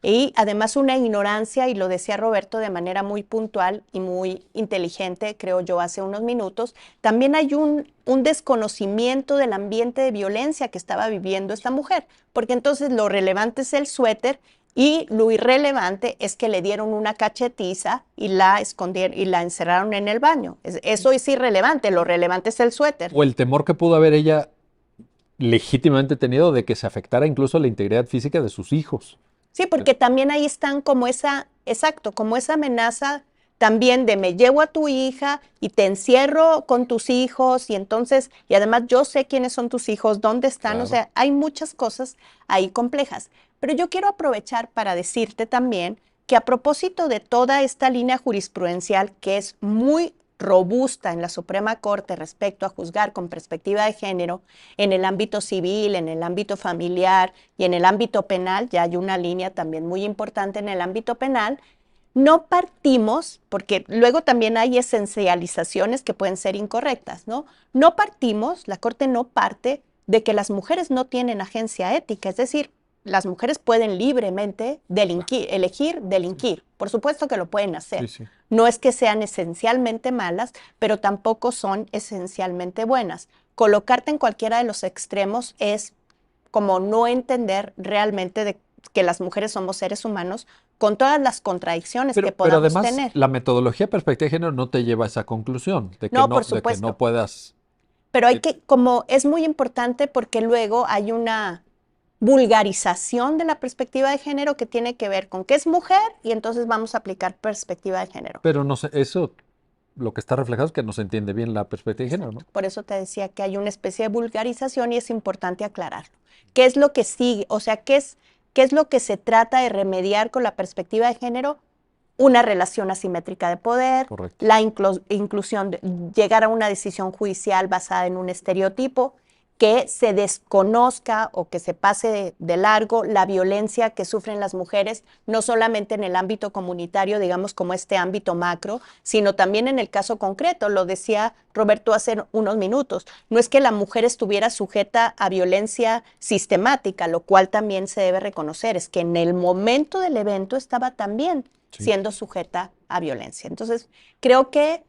Y además una ignorancia, y lo decía Roberto de manera muy puntual y muy inteligente, creo yo, hace unos minutos, también hay un desconocimiento del ambiente de violencia que estaba viviendo esta mujer, porque entonces lo relevante es el suéter y lo irrelevante es que le dieron una cachetiza y la escondieron y la encerraron en el baño. Eso es irrelevante, lo relevante es el suéter. O el temor que pudo haber ella legítimamente tenido de que se afectara incluso la integridad física de sus hijos. Sí, porque también ahí están como esa, exacto, como esa amenaza también de me llevo a tu hija y te encierro con tus hijos y entonces, y además yo sé quiénes son tus hijos, dónde están, o Claro. sea, hay muchas cosas ahí complejas. Pero yo quiero aprovechar para decirte también que a propósito de toda esta línea jurisprudencial que es muy robusta en la Suprema Corte respecto a juzgar con perspectiva de género en el ámbito civil, en el ámbito familiar y en el ámbito penal, ya hay una línea también muy importante en el ámbito penal, no partimos, porque luego también hay esencializaciones que pueden ser incorrectas, ¿no? No partimos, la Corte no parte de que las mujeres no tienen agencia ética, es decir, las mujeres pueden libremente delinquir, elegir delinquir. Por supuesto que lo pueden hacer. Sí, sí. No es que sean esencialmente malas, pero tampoco son esencialmente buenas. Colocarte en cualquiera de los extremos es como no entender realmente de que las mujeres somos seres humanos con todas las contradicciones que Pero podamos además, tener. la metodología de perspectiva de género no te lleva a esa conclusión, No, por de que no supuesto. puedas. Pero hay que, como es muy importante porque luego hay una vulgarización de la perspectiva de género que tiene que ver con qué es mujer y entonces vamos a aplicar perspectiva de género. Pero no sé, eso lo que está reflejado es que no se entiende bien la perspectiva de género, ¿no? Por eso te decía que hay una especie de vulgarización y es importante aclararlo. ¿Qué es lo que sigue? O sea, qué es lo que se trata de remediar con la perspectiva de género? Una relación asimétrica de poder, Correcto. la inclusión, llegar a una decisión judicial basada en un estereotipo, que se desconozca o que se pase de largo la violencia que sufren las mujeres, no solamente en el ámbito comunitario, digamos como este ámbito macro, sino también en el caso concreto. Lo decía Roberto hace unos minutos, no es que la mujer estuviera sujeta a violencia sistemática, lo cual también se debe reconocer, es que en el momento del evento estaba también siendo sujeta a violencia. Entonces, creo que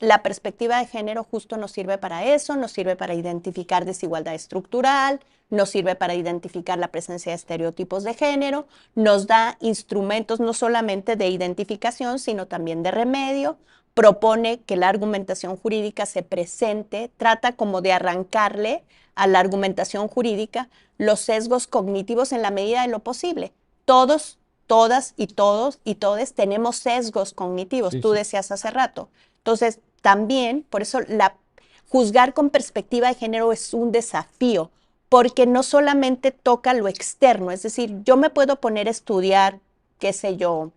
la perspectiva de género justo nos sirve para eso, nos sirve para identificar desigualdad estructural, nos sirve para identificar la presencia de estereotipos de género, nos da instrumentos no solamente de identificación, sino también de remedio, propone que la argumentación jurídica se presente, trata como de arrancarle a la argumentación jurídica los sesgos cognitivos en la medida de lo posible. Todos, todas y todos y todes tenemos sesgos cognitivos, Sí, tú sí. decías hace rato. Entonces, también, por eso juzgar con perspectiva de género es un desafío, porque no solamente toca lo externo, es decir, yo me puedo poner a estudiar, qué sé yo,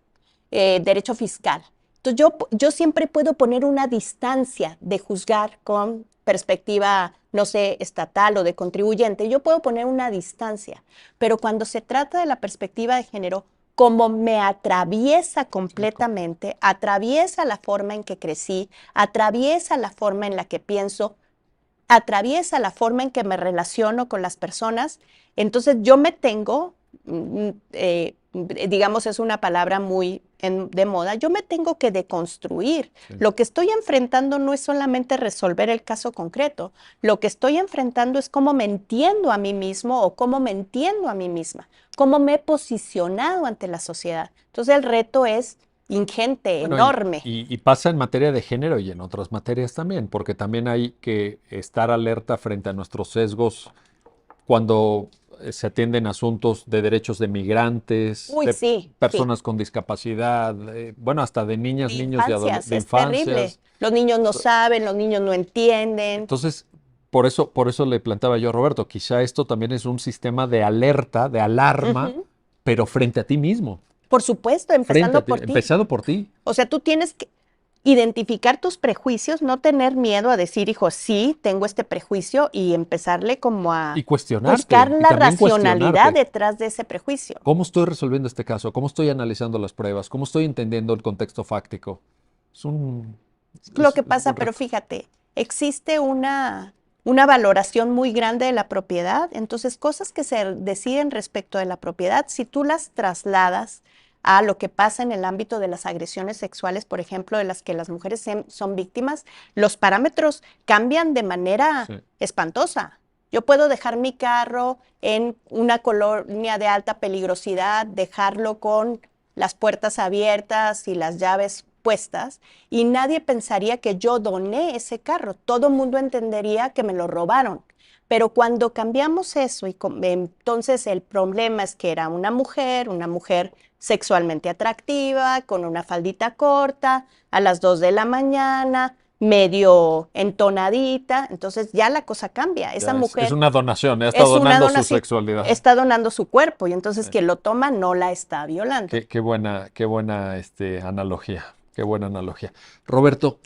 derecho fiscal. Entonces, yo siempre puedo poner una distancia de juzgar con perspectiva, no sé, estatal o de contribuyente. Yo puedo poner una distancia, pero cuando se trata de la perspectiva de género, como me atraviesa completamente, atraviesa la forma en que crecí, atraviesa la forma en la que pienso, atraviesa la forma en que me relaciono con las personas, entonces yo me tengo, digamos, es una palabra muy de moda, yo me tengo que deconstruir. Sí. Lo que estoy enfrentando no es solamente resolver el caso concreto, lo que estoy enfrentando es cómo me entiendo a mí mismo o cómo me entiendo a mí misma, cómo me he posicionado ante la sociedad. Entonces el reto es ingente, Bueno, enorme. y pasa en materia de género y en otras materias también, porque también hay que estar alerta frente a nuestros sesgos cuando se atienden asuntos de derechos de migrantes, Uy, de sí, sí. personas con discapacidad, bueno, hasta de niñas, De niños y infancias, de es terrible. infancias. Los niños no saben, los niños no entienden. Entonces, por eso le planteaba yo a Roberto, quizá esto también es un sistema de alerta, de alarma, Ujú. pero frente a ti mismo, Por supuesto, frente a empezando ti, por ti. empezado por ti. O sea, tú tienes que identificar tus prejuicios, no tener miedo a decir, hijo, sí, tengo este prejuicio y empezarle como Y a buscar cuestionarte, y la también racionalidad cuestionarte. detrás de ese prejuicio. ¿Cómo estoy resolviendo este caso? ¿Cómo estoy analizando las pruebas? ¿Cómo estoy entendiendo el contexto fáctico? Es un, Lo que es un pasa, buen pero reto. fíjate, existe una valoración muy grande de la propiedad, entonces cosas que se deciden respecto de la propiedad, si tú las trasladas a lo que pasa en el ámbito de las agresiones sexuales, por ejemplo, de las que las mujeres son víctimas, los parámetros cambian de manera Sí. espantosa. Yo puedo dejar mi carro en una colonia de alta peligrosidad, dejarlo con las puertas abiertas y las llaves expuestas y nadie pensaría que yo doné ese carro. Todo el mundo entendería que me lo robaron. Pero cuando cambiamos eso, entonces el problema es que era una mujer sexualmente atractiva, con una faldita corta, a las 2 de la mañana, medio entonadita, entonces ya la cosa cambia. Esa mujer es una donación, está donando su sexualidad. Está donando su cuerpo y entonces quien lo toma no la está violando. Qué buena analogía, qué buena analogía. Roberto,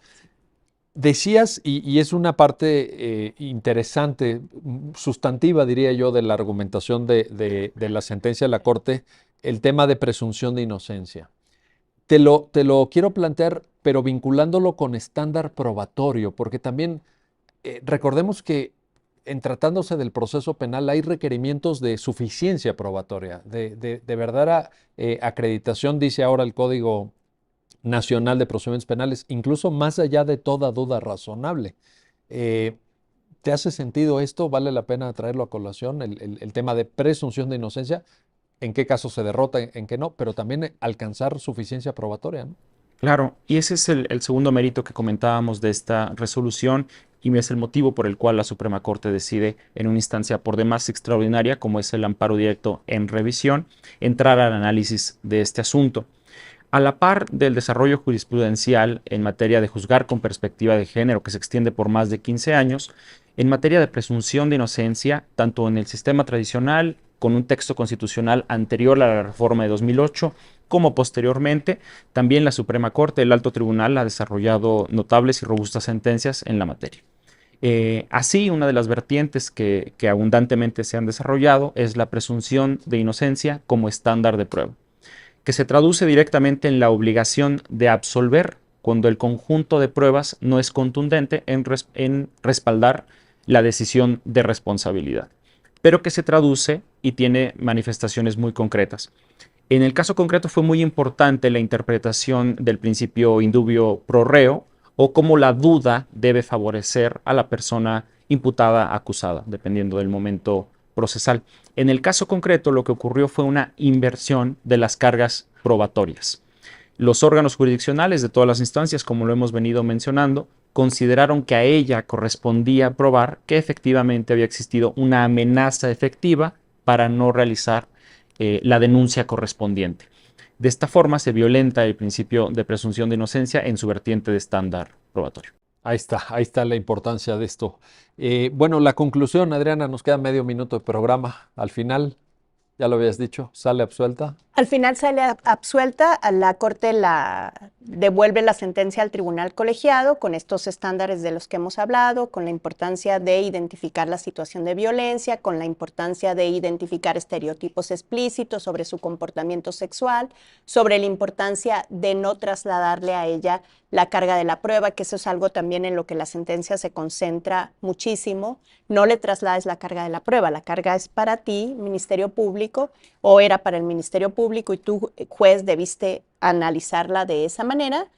decías, y es una parte interesante, sustantiva diría yo, de la argumentación de la sentencia de la Corte, el tema de presunción de inocencia. Te lo quiero plantear, pero vinculándolo con estándar probatorio, porque también recordemos que en tratándose del proceso penal hay requerimientos de suficiencia probatoria, de verdadera acreditación, dice ahora el Código Nacional de Procedimientos Penales, incluso más allá de toda duda razonable. ¿Te hace sentido esto? ¿Vale la pena traerlo a colación? El tema de presunción de inocencia, en qué caso se derrota, en qué no, pero también alcanzar suficiencia probatoria, ¿no? Claro, y ese es el segundo mérito que comentábamos de esta resolución y es el motivo por el cual la Suprema Corte decide en una instancia por demás extraordinaria, como es el amparo directo en revisión, entrar al análisis de este asunto. A la par del desarrollo jurisprudencial en materia de juzgar con perspectiva de género, que se extiende por más de 15 años, en materia de presunción de inocencia, tanto en el sistema tradicional, con un texto constitucional anterior a la reforma de 2008, como posteriormente, también la Suprema Corte, el Alto Tribunal, ha desarrollado notables y robustas sentencias en la materia. Así, una de las vertientes que abundantemente se han desarrollado es la presunción de inocencia como estándar de prueba, que se traduce directamente en la obligación de absolver cuando el conjunto de pruebas no es contundente en respaldar la decisión de responsabilidad, pero que se traduce y tiene manifestaciones muy concretas. En el caso concreto fue muy importante la interpretación del principio indubio pro reo, o cómo la duda debe favorecer a la persona imputada acusada, dependiendo del momento procesal. En el caso concreto, lo que ocurrió fue una inversión de las cargas probatorias. Los órganos jurisdiccionales de todas las instancias, como lo hemos venido mencionando, consideraron que a ella correspondía probar que efectivamente había existido una amenaza efectiva para no realizar la denuncia correspondiente. De esta forma se violenta el principio de presunción de inocencia en su vertiente de estándar probatorio. Ahí está la importancia de esto. Bueno, la conclusión, Adriana, nos queda medio minuto de programa. Al final, ya lo habías dicho, sale absuelta. Al final sale absuelta, la Corte devuelve la sentencia al tribunal colegiado con estos estándares de los que hemos hablado, con la importancia de identificar la situación de violencia, con la importancia de identificar estereotipos explícitos sobre su comportamiento sexual, sobre la importancia de no trasladarle a ella la carga de la prueba, que eso es algo también en lo que la sentencia se concentra muchísimo. No le traslades la carga de la prueba, la carga es para ti, Ministerio Público, o era para el Ministerio Público y tú, juez, debiste analizarla de esa manera.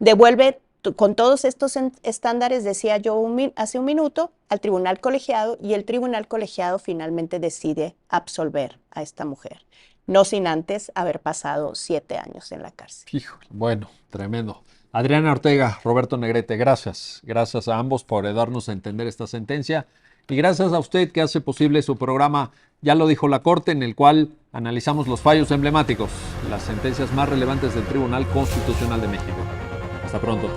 Devuelve con todos estos estándares, decía yo hace un minuto, al tribunal colegiado, y el tribunal colegiado finalmente decide absolver a esta mujer, no sin antes haber pasado 7 años en la cárcel. Híjole, bueno, tremendo. Adriana Ortega, Roberto Negrete, gracias. Gracias a ambos por darnos a entender esta sentencia. Y gracias a usted que hace posible su programa Ya lo dijo la Corte, en el cual analizamos los fallos emblemáticos, las sentencias más relevantes del Tribunal Constitucional de México. Hasta pronto.